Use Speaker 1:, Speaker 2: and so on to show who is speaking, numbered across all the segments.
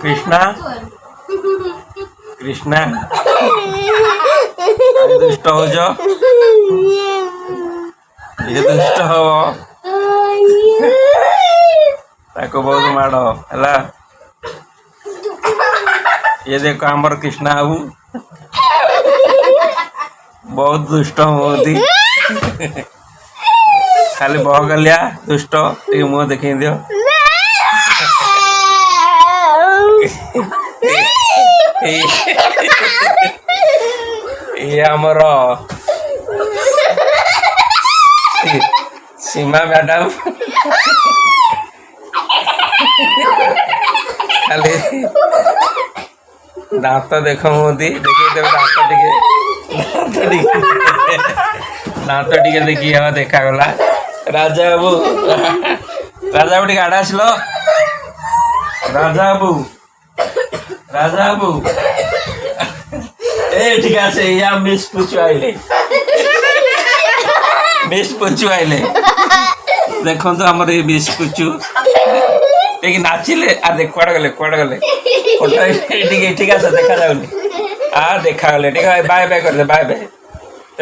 Speaker 1: कृष्णा कृष्णा दुष्ट हो जो ये दुष्ट हो ताको बहुत माड़ है। ये देखो आमर कृष्णा बाबू बहुत दुष्ट होती खाली बहगलिया दुष्ट टे मुँह देखे दियो। ये आमर सीमा मैडम खाली दांत देख मुदी देखिए दांत टे देखिए हाँ देखागला। राजा बाबू राजा बाबू टे आड़े आसलो राजा बाबू राजा बाबू ए ठीक है या मिस पुचु आइले मिस पुचु आइले देखो तो आमर ये मिस पुचु टे नाचिले आ देख कुआड़े गले फोटो ठीक है देखा जाऊनी आ देखा गले ठीक है बाय बाय कर दे बाय बाय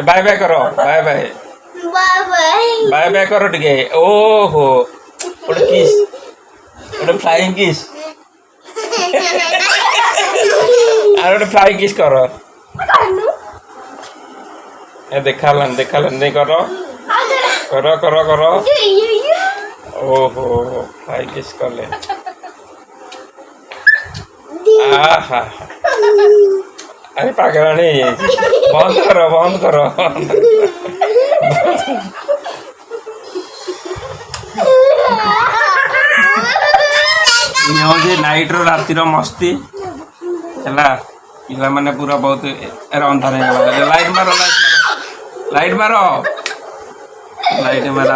Speaker 1: बाय बाय करो बाय बाय बाय बाय करो टे ओहो गोटे किस गोटे फ्लाइंग किस आर गोटे फ्लाइंग किस करो ए देखा नहीं करो करो करो करो ओहो फ्लाइंग किस कले आहा अरे पागल नहीं बंद करो नाइट रो रातिर मस्ती है पिला माने पूरा बहुत अंधार हो लाइट मारो लाइट मारो लाइट मारो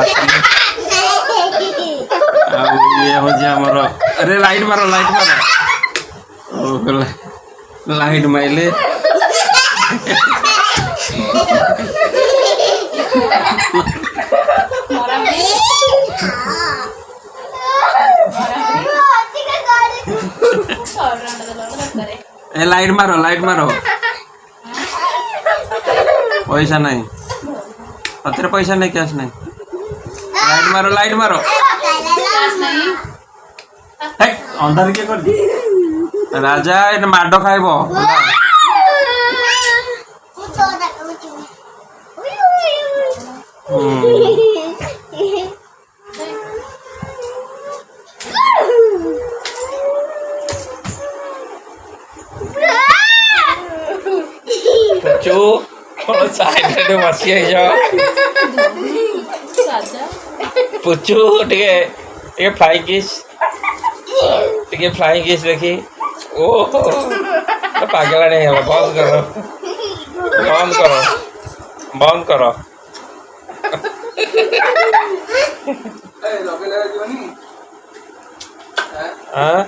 Speaker 1: ये हो आमर अरे लाइट मारो लाइट माइले लाइट मारो पैसा नहीं पत्र पैसा नहीं कैश नहीं लाइट मारो अंधार किए कर राजा ये माड खाइब पुचू साइड बसी पुचू टे फ्लाइंग किस देखी ओहो पागला नहीं है बंद करो हाँ